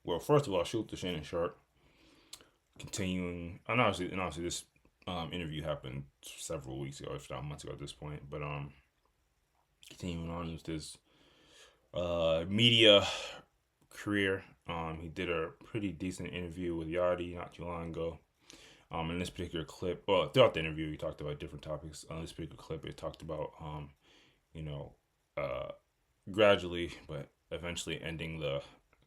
Well, first of all, shoot to Shannon Sharp. Continuing, and obviously this interview happened several weeks ago, if not months ago at this point. But continuing on with this media career, he did a pretty decent interview with Yachty not too long ago. In this particular clip, well, throughout the interview, he talked about different topics. On this particular clip, it talked about, you know, uh, gradually but eventually ending the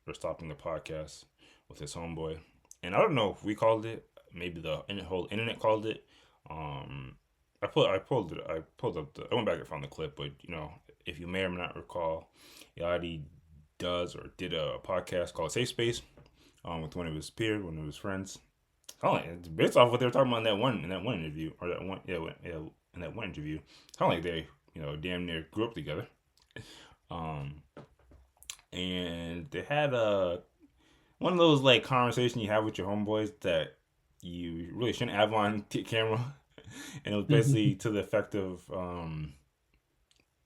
or stopping the podcast with his homeboy. And I don't know if we called it, maybe the whole internet called it. I pulled up I went back and found the clip, but if you may or may not recall, Yachty does or did a podcast called Safe Space, with one of his peers, one of his friends. Kind of like, based off what they were talking about in that one interview, or that one in that one interview, kind of like they damn near grew up together. Um, and they had one of those like conversations you have with your homeboys that you really shouldn't have on camera, and it was basically to the effect of,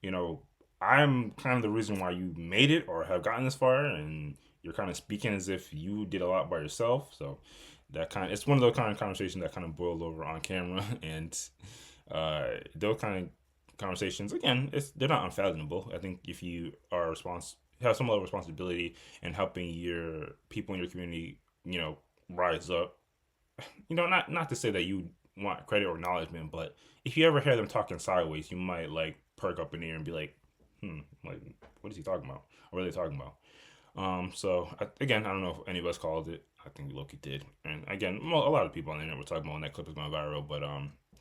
you know, I'm kind of the reason why you made it or have gotten this far, and you're kind of speaking as if you did a lot by yourself. So it's one of those kind of conversations that kind of boiled over on camera, and those kind of conversations again, they're not unfathomable. I think if you are have some level of responsibility in helping your people in your community, rise up. Not to say that you want credit or acknowledgement, but if you ever hear them talking sideways, you might like perk up an ear and be like, like, what is he talking about? What are they talking about? So again, I don't know if any of us called it. I think Loki did, and again, a lot of people on the internet were talking about when that clip was going viral. But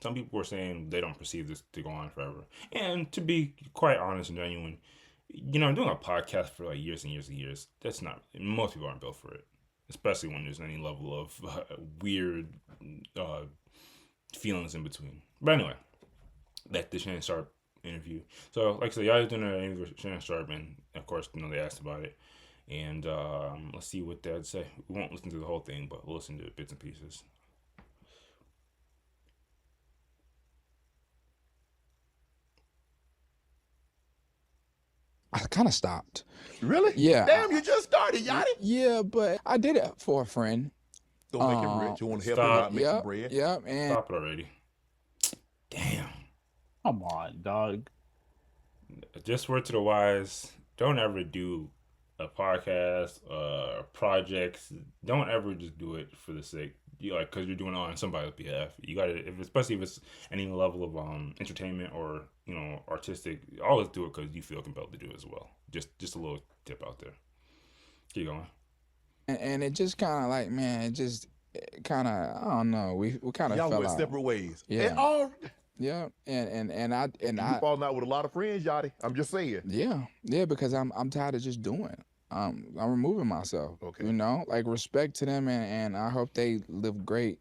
some people were saying they don't perceive this to go on forever. And to be quite honest and genuine, doing a podcast for like years and years and years, that's not, most people aren't built for it, especially when there's any level of weird uh, feelings in between. But anyway, that the Shannon Sharp interview. So, like I said, y'all was doing an interview with Shannon Sharp, and of course, they asked about it. And let's see what they had to say. We won't listen to the whole thing, but we'll listen to bits and pieces. I kind of stopped. Really? Yeah. Damn, you just started, Yachty. Yeah, but I did it for a friend. Don't make him rich. You want to help him Stop. out, make some bread. Yep, and Stop it already. Damn. Come on, dog. Just word to the wise: don't ever do a podcast, projects. Don't ever just do it for the sake, because you're doing it on somebody's behalf. You got to, especially if it's any level of entertainment or artistic. Always do it because you feel compelled to do it as well. Just a little tip out there. Keep going. and it just kind of like, man, it just kind of, I don't know. We kind of Y'all fell went out. separate ways. Yeah. And Yeah, and you I falling out with a lot of friends, Yachty. I'm just saying. yeah, because I'm tired of just doing it. I'm removing myself. Okay. Like respect to them, and I hope they live great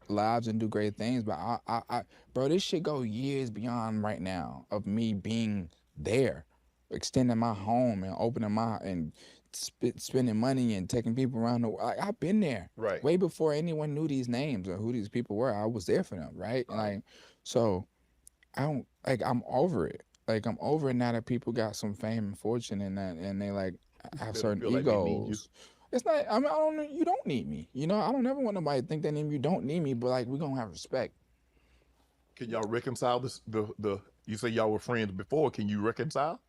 lives and do great things. But bro, this shit go years beyond right now of me being there, extending my home and opening and spending money and taking people around the world. Like, I've been there, Right. way before anyone knew these names or who these people were. I was there for them, right? And like, so I don't like. I'm over it. Like I'm over it now that people got some fame and fortune and that, and they like have They certain feel like they need you. egos. It's not. I mean, I don't. You don't need me. I don't ever want nobody to think that you don't need me. But like, we gonna have respect. Can y'all reconcile this? You say y'all were friends before. Can you reconcile?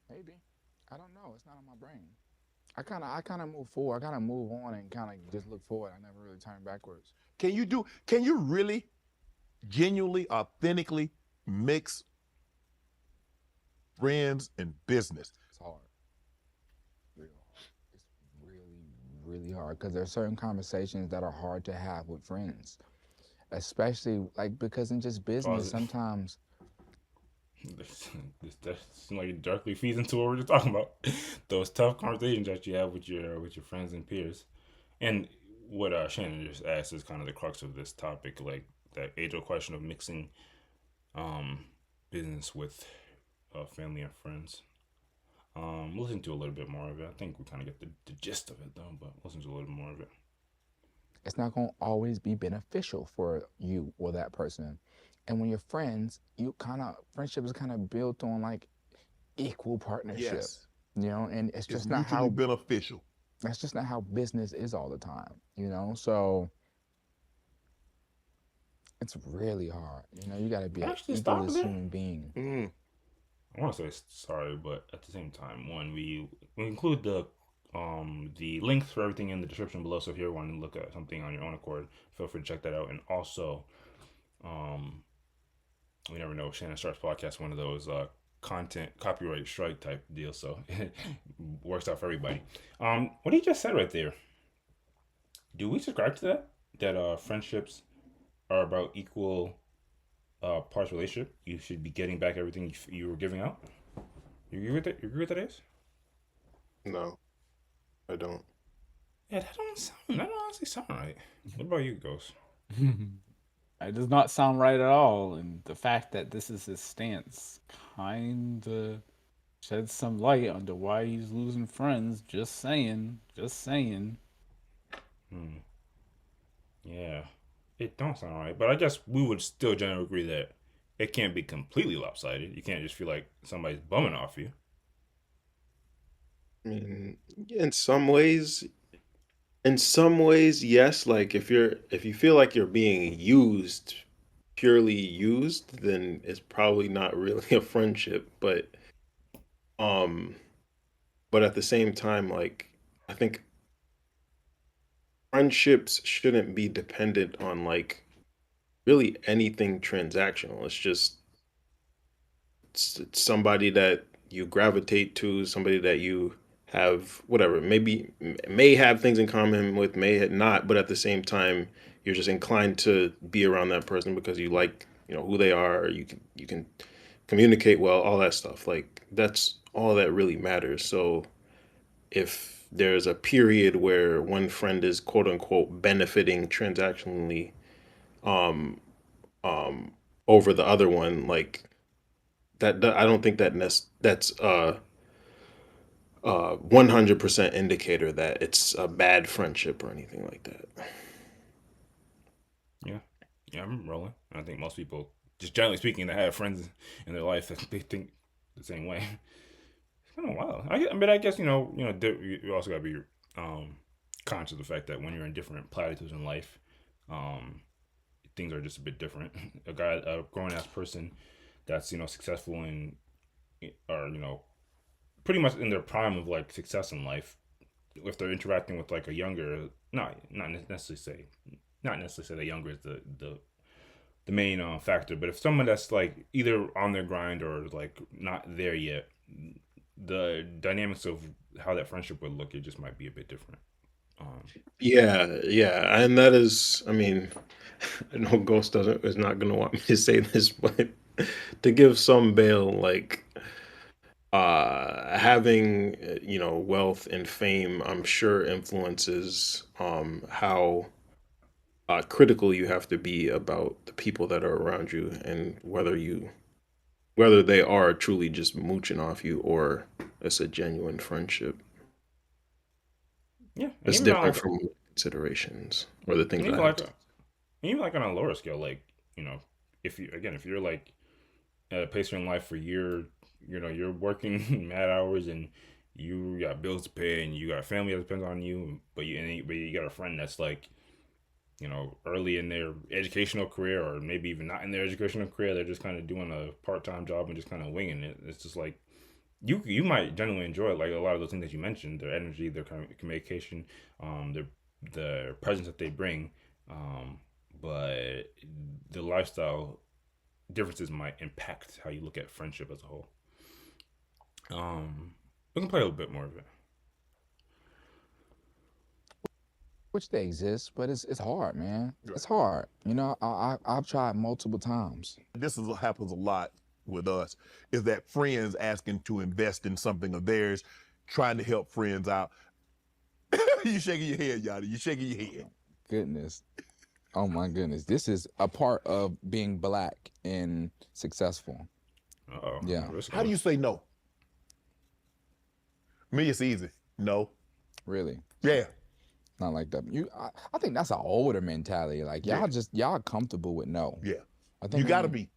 Maybe. I don't know. It's not on my brain. I kind of move forward. I kind of move on and kind of just look forward. I never really turn backwards. Can you really, genuinely, authentically mix friends and business? It's hard. Real hard. It's really, really hard because there are certain conversations that are hard to have with friends, especially like because in just business sometimes. That seems like it directly feeds into what we're just talking about. Those tough conversations that you have with your friends and peers, and what Shannon just asked is kind of the crux of this topic, like that age-old question of mixing business with family and friends. Listen to a little bit more of it. I think we kind of get the gist of it though, but listen to a little more of it. It's not going to always be beneficial for you or that person. And when you're friends, friendship is kind of built on like equal partnership. Yes. You know, and it's It's just not mutually how beneficial. that's just not how business is all the time. You know, so it's really hard. You know, you got to be Can I an actually stop egoless there? human being. Mm. I want to say sorry, but at the same time, one, we include the links for everything in the description below. So if you ever want to look at something on your own accord, feel free to check that out. And also, um, we never know. Shannon Sharp's podcast, one of those content copyright strike type deals, so it works out for everybody. What he just said right there. Do we subscribe to that? That friendships are about equal parts relationship. You should be getting back everything you were giving out. You agree with that? You agree with that, Ace? No, I don't. Yeah, that don't honestly sound right. What about you, Ghost? It does not sound right at all, and the fact that this is his stance kinda sheds some light onto why he's losing friends. Just saying, just saying. Hmm. Yeah, it don't sound right. But I guess we would still generally agree that it can't be completely lopsided. You can't just feel like somebody's bumming off you. I mean, in some ways, yes. Like if you feel like you're being used, purely used, then it's probably not really a friendship. Um, but at the same time, like I think friendships shouldn't be dependent on like really anything transactional. It's somebody that you gravitate to, somebody that you have whatever, maybe may have things in common with, may not, but at the same time, you're just inclined to be around that person because you like, who they are, you can communicate well, all that stuff. Like that's all that really matters. So if there's a period where one friend is quote unquote benefiting transactionally um um over the other one, like that I don't think that's 100% indicator that it's a bad friendship or anything like that. Yeah, yeah, I'm rolling. I think most people, just generally speaking, that have friends in their life, they think the same way. It's been a while. I guess you also gotta be conscious of the fact that when you're in different platitudes in life, um, things are just a bit different. A grown ass person that's successful in, or pretty much in their prime of like success in life, if they're interacting with like a younger, not necessarily say, not necessarily say that younger is the main factor, but if someone that's like either on their grind or like not there yet, the dynamics of how that friendship would look, it just might be a bit different. Um, Yeah, and that is, I mean, I know Ghost doesn't is not gonna want me to say this, but to give some bail, like having wealth and fame, I'm sure influences how critical you have to be about the people that are around you and whether they are truly just mooching off you or it's a genuine friendship. yeah, and It's even on different like, from considerations or the things and that even I have like, to. even like on a lower scale, like if you're like at a pace in life where you're working mad hours and you got bills to pay and you got a family that depends on you, but you got a friend that's like early in their educational career or maybe even not in their educational career, they're just kind of doing a part-time job and just kind of winging it. It's just like you might genuinely enjoy like a lot of those things that you mentioned, their energy, their communication, their presence that they bring, but the lifestyle differences might impact how you look at friendship as a whole. We can play a little bit more of it. Which they exist, but it's hard, man. Right. It's hard. You know, I've tried multiple times. This is what happens a lot with us, is that friends asking to invest in something of theirs, trying to help friends out. You shaking your head, Yachty. You shaking your head. Goodness. Oh my goodness. This is a part of being black and successful. Uh-oh. Yeah. How do you say no? Me, it's easy. No. Really. Yeah. Not like that. I think that's an older mentality. Like y'all comfortable with no. Yeah. I think You got to be.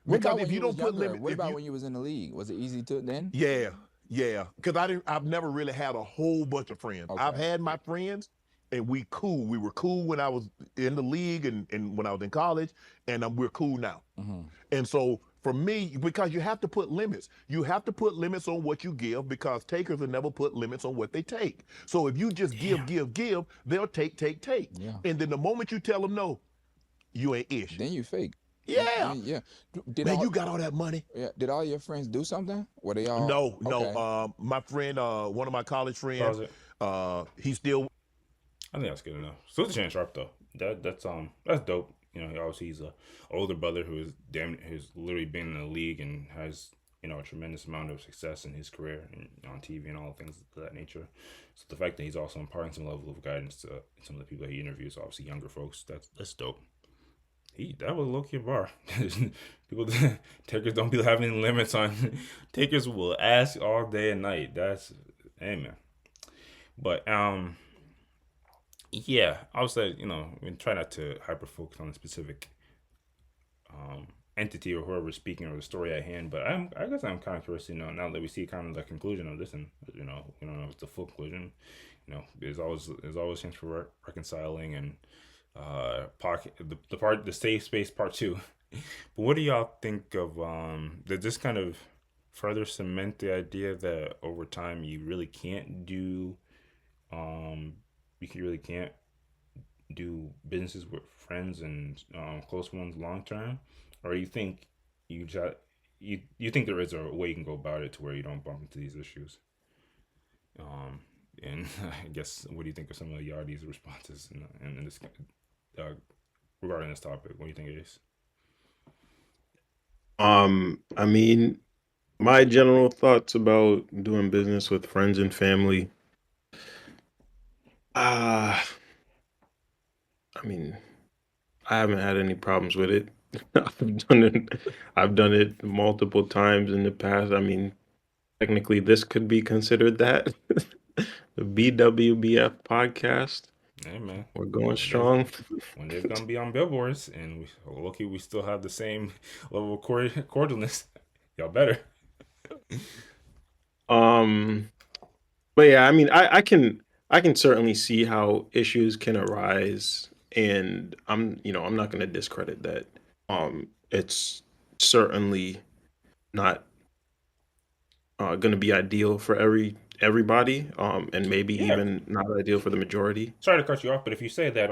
What Because about if when you don't was put younger? limits, What about when you was in the league? Was it easy to then? Yeah. Yeah, because I've never really had a whole bunch of friends. I've Okay. had my friends, and we cool. We were cool when I was in the league and when I was in college, and we're cool now. Hmm. And so for me, because you have to put limits, you have to put limits on what you give because takers will never put limits on what they take. So if you just Damn. give, they'll take. Yeah. And then the moment you tell them no, you ain't ish. Then you fake. Yeah. Yeah. Did Man, all you got all that money. yeah, did all your friends do something? Were they all No. okay? My friend, one of my college friends, Pause it. he's still. I think that's good enough. Salute to Shannon Sharp though. That's dope. You know, obviously he's a older brother who's literally been in the league and has a tremendous amount of success in his career and on TV and all things of that nature. So the fact that he's also imparting some level of guidance to some of the people that he interviews, obviously younger folks, that's dope. That was a low key bar. People takers don't be having limits on takers will ask all day and night. That's amen. But yeah, I would say we try not to hyper focus on a specific entity or whoever's speaking or the story at hand. But I guess I'm kind of curious, now that we see kind of the conclusion of this, and we don't know if it's the full conclusion. There's always chance for reconciling and pocket the safe space part two. But what do y'all think of did this kind of further cement the idea that over time you really can't do businesses with friends and close ones long term, or you think you just you think there is a way you can go about it to where you don't bump into these issues? Um, and I guess what do you think of some of Yardy's responses in this uh, regarding this topic? What do you think it is? I mean, my general thoughts about doing business with friends and family. Uh, I mean, I haven't had any problems with it. I've done it multiple times in the past. I mean, technically this could be considered that. The BWBF podcast. Hey man, We're going one day's strong. one day's gonna be on billboards, and lucky we still have the same level of cordialness. Y'all better. Um, but yeah, I mean, I can certainly see how issues can arise, and I'm not going to discredit that. It's certainly not going to be ideal for everybody, and maybe Yeah, even not ideal for the majority. sorry to cut you off, but if you say that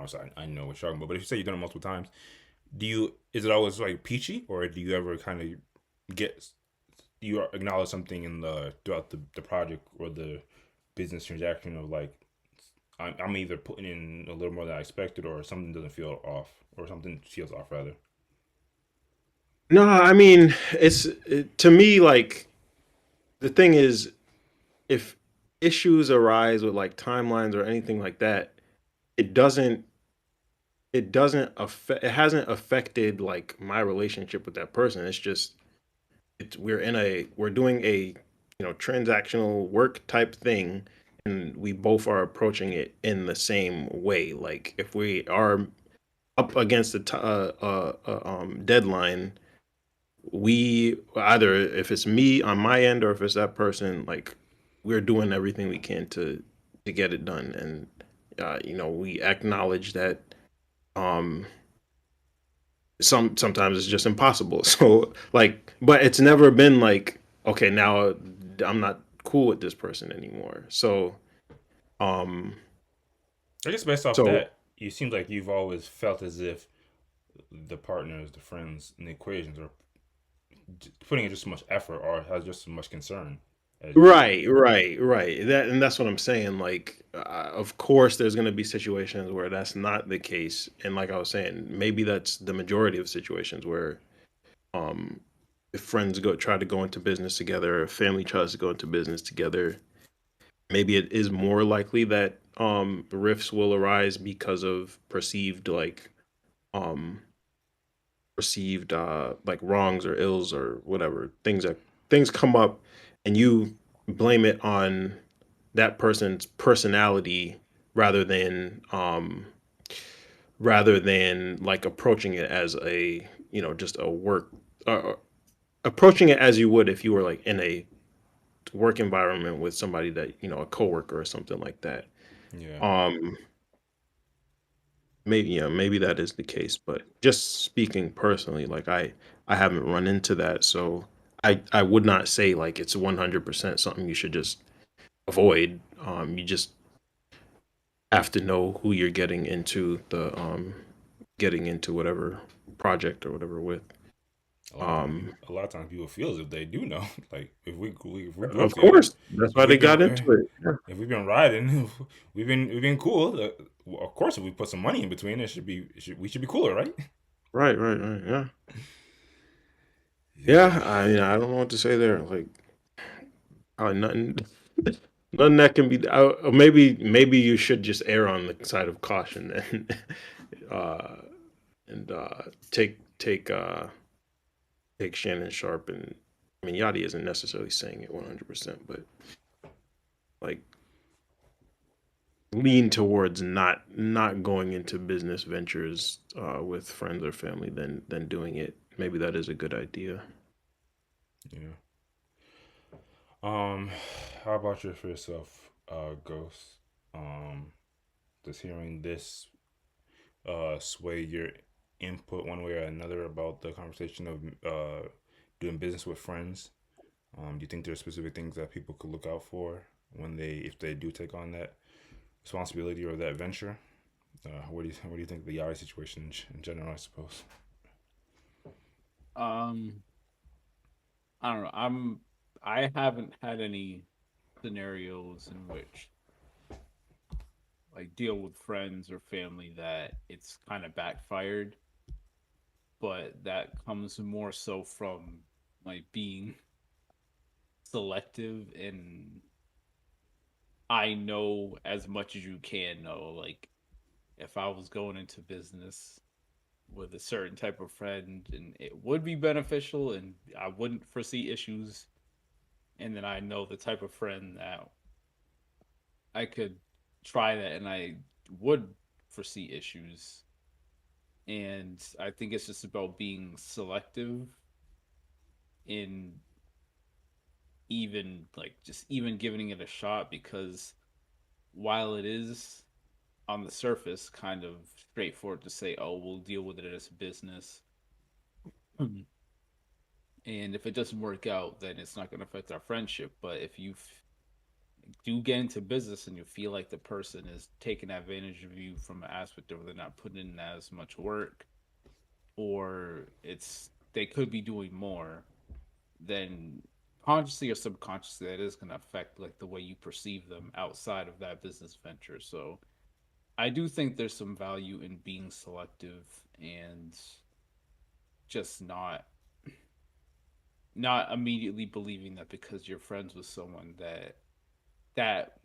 sorry, I know what you're talking about, but if you say you've done it multiple times, is it always like peachy, or do you ever kind of get do you acknowledge something throughout the project or the business transaction of like I'm either putting in a little more than I expected, or something doesn't feel off, or something feels off rather. No, I mean, to me, like, the thing is, if issues arise with like timelines or anything like that, it doesn't it hasn't affected like my relationship with that person. It's just we're doing a transactional work type thing, and we both are approaching it in the same way. Like if we are up against the deadline, we either, if it's me on my end or if it's that person, like, we're doing everything we can to get it done. And we acknowledge that um sometimes it's just impossible. So like, but it's never been like, okay, now I'm not cool with this person anymore. Um I guess based off so that, you seem like you've always felt as if the partners, the friends, and the equations are putting in just so much effort or has just so much concern as you. right, that's what I'm saying. Like, of course there's going to be situations where that's not the case, and like I was saying, maybe that's the majority of situations where um if friends try to go into business together, or family tries to go into business together, maybe it is more likely that rifts will arise because of um perceived like wrongs or ills or whatever, things come up, and you blame it on that person's personality rather than like approaching it as a just a work, uh, approaching it as you would if you were like in a work environment with somebody that a coworker or something like that. Yeah. Um, maybe that is the case, but just speaking personally, like I haven't run into that, so I would not say like it's 100% something you should just avoid. You just have to know who you're getting into whatever project or whatever with. Um, A lot of times people feel as if they do know. Like if we grew up of together, course, that's if why they we've been got into it. Yeah. if we've been riding, we've been cool. Well, of course, if we put some money in between, we should be cooler, right? Right. Yeah. Yeah. Yeah, I mean, I don't know what to say there. Like, nothing, nothing that can be. Maybe you should just err on the side of caution and uh, take Shannon Sharp and I mean Yachty isn't necessarily saying it 100%, but like lean towards not going into business ventures with friends or family than doing it. Maybe that is a good idea. Yeah. Um, how about you for yourself, Ghost? Um, does hearing this sway your input one way or another about the conversation of doing business with friends? Do you think there are specific things that people could look out for if they do take on that responsibility or that venture? What do you think of the Yachty situation in general? I suppose. Um, I don't know. I haven't had any scenarios in which like deal with friends or family that it's kind of backfired, but that comes more so from like being selective and I know as much as you can know. Like if I was going into business with a certain type of friend and it would be beneficial and I wouldn't foresee issues, and then I know the type of friend that I could try that and I would foresee issues. And I think it's just about being selective in even like just even giving it a shot, because while it is on the surface kind of straightforward to say, oh, we'll deal with it as a business, and if it doesn't work out then it's not going to affect our friendship. But if you do get into business and you feel like the person is taking advantage of you from an aspect of they're not putting in as much work, or it's they could be doing more, then consciously or subconsciously that is going to affect like the way you perceive them outside of that business venture. So I do think there's some value in being selective and just not immediately believing that because you're friends with someone that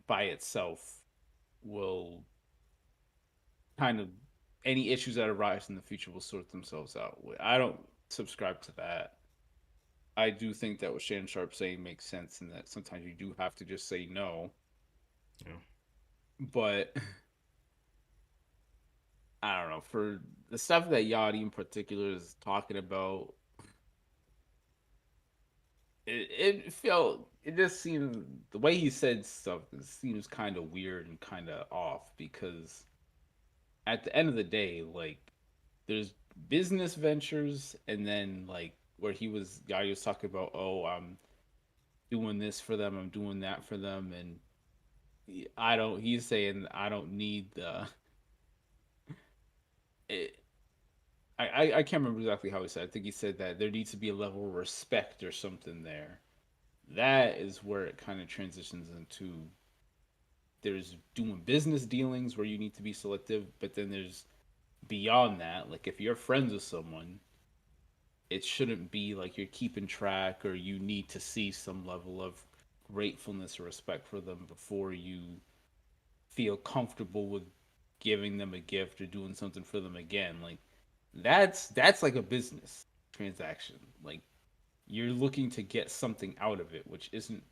by itself will kind of any issues that arise in the future will sort themselves out. I don't subscribe to that. I do think that what Shannon Sharp saying makes sense, and that sometimes you do have to just say no. Yeah. But I don't know, for the stuff that Yachty in particular is talking about, it just seems the way he said stuff seems kind of weird and kind of off, because at the end of the day, like there's business ventures, and then like where Yachty was talking about, oh, I'm doing this for them, I'm doing that for them, and he's saying I don't need the it, I can't remember exactly how he said. I think he said that there needs to be a level of respect or something there. That is where it kind of transitions into there's doing business dealings where you need to be selective, but then there's beyond that. Like if you're friends with someone, it shouldn't be like you're keeping track or you need to see some level of gratefulness or respect for them before you feel comfortable with giving them a gift or doing something for them again. Like that's like a business transaction. Like you're looking to get something out of it, which isn't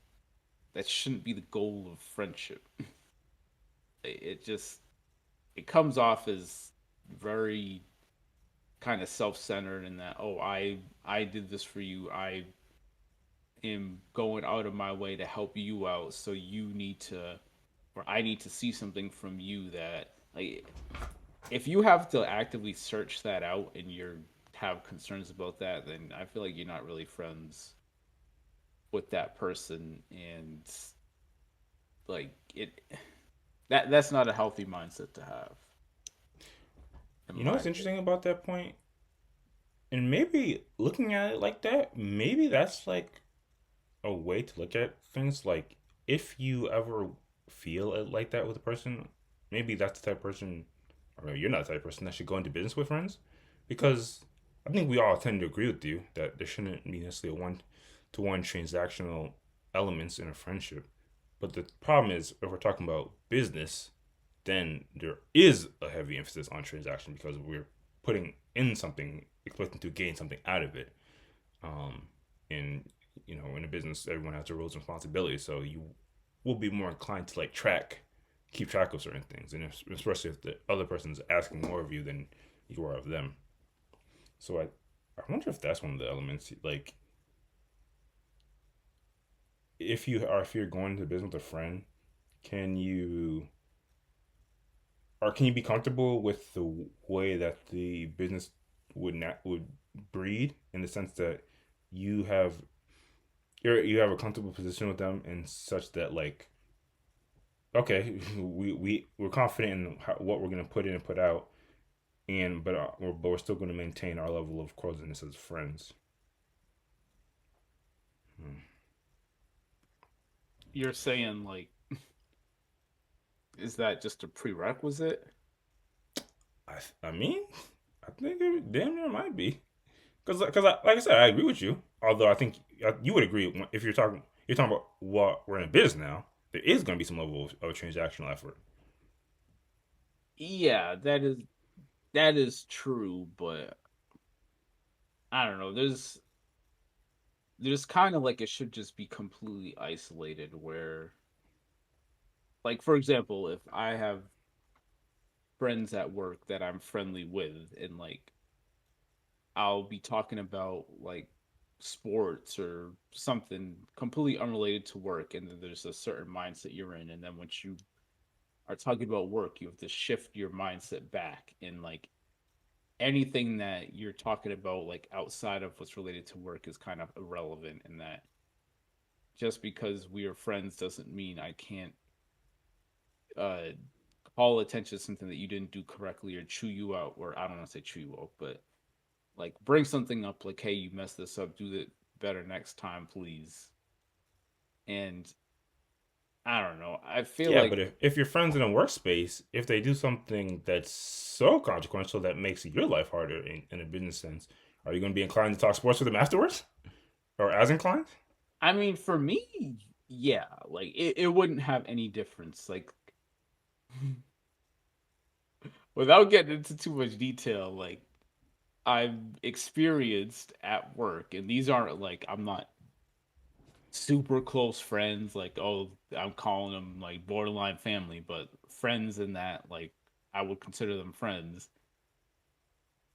that shouldn't be the goal of friendship. It just it comes off as very kind of self-centered in that, oh, I did this for you. I am going out of my way to help you out, so you need to, or I need to see something from you that, like, if you have to actively search that out and you're have concerns about that, then I feel like you're not really friends with that person, and like it, that's not a healthy mindset to have, in You know my what's opinion. interesting about that point? And maybe looking at it like that, maybe that's like a way to look at things. Like, if you ever feel it like that with a person, maybe that's the type of person, or maybe you're not the type of person that should go into business with friends. Because I think we all tend to agree with you that there shouldn't be necessarily a one to one transactional elements in a friendship. But the problem is, if we're talking about business, then there is a heavy emphasis on transaction because we're putting in something, expecting to gain something out of it. And in a business, everyone has their roles and responsibilities, so you will be more inclined to like keep track of certain things, and especially if the other person's asking more of you than you are of them. So I wonder if that's one of the elements. Like, if you're going to business with a friend, can you or can you be comfortable with the way that the business would breed, in the sense that you have you have a comfortable position with them, and such that, like, okay, we're confident in what we're gonna put in and put out, and but we're still going to maintain our level of closeness as friends. Hmm. You're saying, like, is that just a prerequisite? I mean, I think it damn near might be, because like I said, I agree with you. Although I think you would agree, if you're talking about what we're in a business now, there is going to be some level of transactional effort. Yeah, that is true, but I don't know. There's kind of like it should just be completely isolated where, like, for example, if I have friends at work that I'm friendly with, and like I'll be talking about like sports or something completely unrelated to work, and then there's a certain mindset you're in, and then once you are talking about work, you have to shift your mindset back, and like anything that you're talking about like outside of what's related to work is kind of irrelevant, in that just because we are friends doesn't mean I can't uh call attention to something that you didn't do correctly, or chew you out, or I don't want to say chew you out, but like bring something up like, hey, you messed this up, do it better next time, please. And I don't know, I feel Yeah, like, but if your friends in a workspace, if they do something that's so consequential that makes your life harder in a business sense, are you going to be inclined to talk sports with them afterwards, or as inclined? I mean, for me, yeah, like it wouldn't have any difference, like, without getting into too much detail, like I've experienced at work, and these aren't like, I'm not super close friends, like, oh, I'm calling them like borderline family, but friends in that, like, I would consider them friends.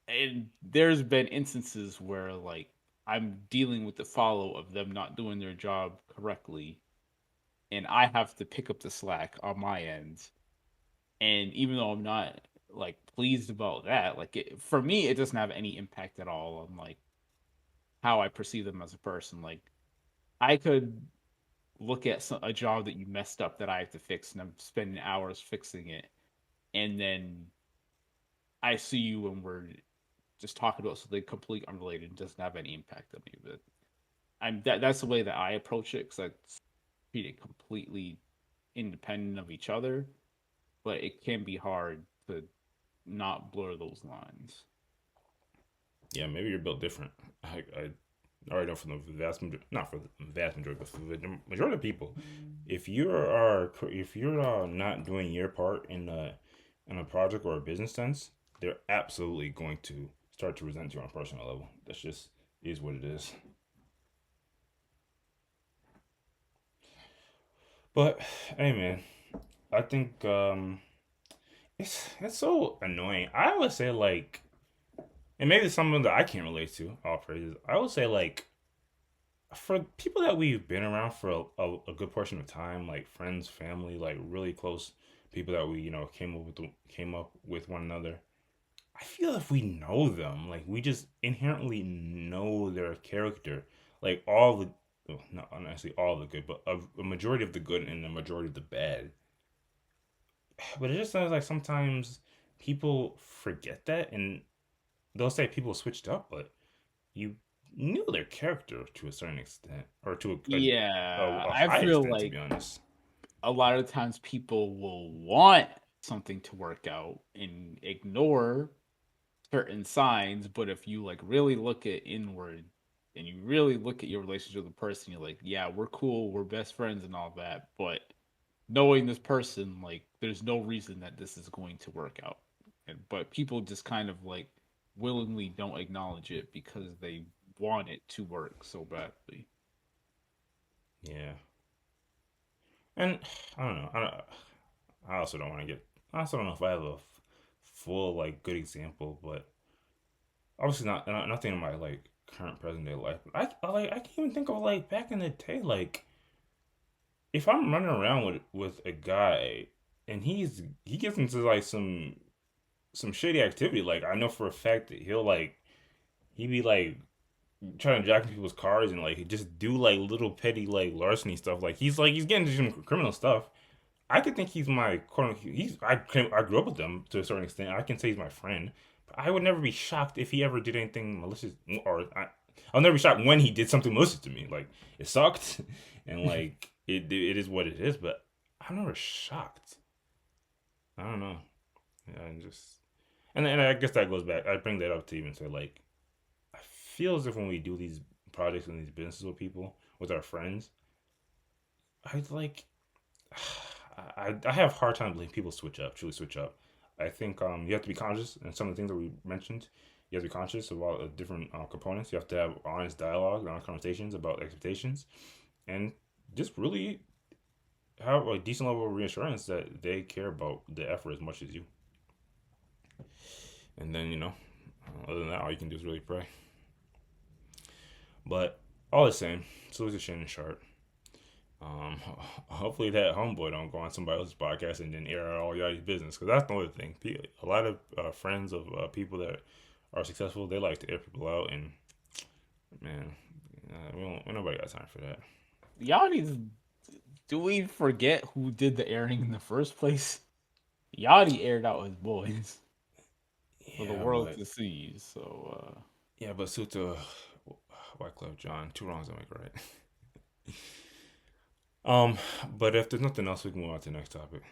And there's been instances where like I'm dealing with the follow of them not doing their job correctly, and I have to pick up the slack on my end. And even though I'm not like pleased about that, like for me, it doesn't have any impact at all on like how I perceive them as a person. Like I could look at a job that you messed up that I have to fix, and I'm spending hours fixing it, and then I see you and we're just talking about something completely unrelated and doesn't have any impact on me. But that's the way that I approach it, because I treat it completely independent of each other. But it can be hard to not blur those lines. Yeah, maybe you're built different. I already know from the not for the vast majority, but for the majority of people, if you're not doing your part in a project or a business sense, they're absolutely going to start to resent you on a personal level. That's just is what it is. But hey, man, I think it's so annoying. I would say, like, and maybe it's something that I can't relate to. All praises. I would say like for people that we've been around for a good portion of time, like friends, family, like really close people that we came up with one another. I feel if we know them, like we just inherently know their character, like all the, well, not honestly all the good, but a majority of the good and a majority of the bad. But it just sounds like sometimes people forget that, and they'll say people switched up, but you knew their character to a certain extent, or to Yeah, a I high feel extent, to like be honest. a lot of times people will want something to work out and ignore certain signs, but if you like really look at inward and you really look at your relationship with the person, you're like, yeah, we're cool, we're best friends and all that, but knowing this person, like, there's no reason that this is going to work out. But people just kind of like willingly don't acknowledge it because they want it to work so badly. Yeah, and I don't know. I also don't want to get. I also don't know if I have a full like good example, but obviously not nothing in my like current present day life. But I can't even think of like back in the day, like if I'm running around with a guy and he gets into like some shady activity, like I know for a fact that he be like trying to jack into people's cars and like just do like little petty like larceny stuff. Like he's getting into some criminal stuff. I could think he's my quote unquote. I grew up with them to a certain extent. I can say he's my friend, but I would never be shocked if he ever did anything malicious, I'll never be shocked when he did something malicious to me. Like it sucked, and like it is what it is. But I'm never shocked. I don't know. Yeah, and I guess that goes back. I bring that up to even say like I feel as if when we do these projects and these businesses with people with our friends, I like I have a hard time believing people switch up, truly switch up. I think you have to be conscious, and some of the things that we mentioned, you have to be conscious of all the different components. You have to have honest dialogue, honest conversations about expectations, and just really have a decent level of reassurance that they care about the effort as much as you. And then, other than that, all you can do is really pray. But all the same, salute to Shannon Sharp. Um, Hopefully that homeboy don't go on somebody else's podcast and then air out all y'all's business, because that's another thing. A lot of friends of people that are successful, they like to air people out, and man, nobody got time for that. Y'all need to, do we forget who did the airing in the first place? Yachty aired out his boys for the Yeah, world but to see. So suit to White Club John, two wrongs don't make a right. But if there's nothing else, we can move on to the next topic.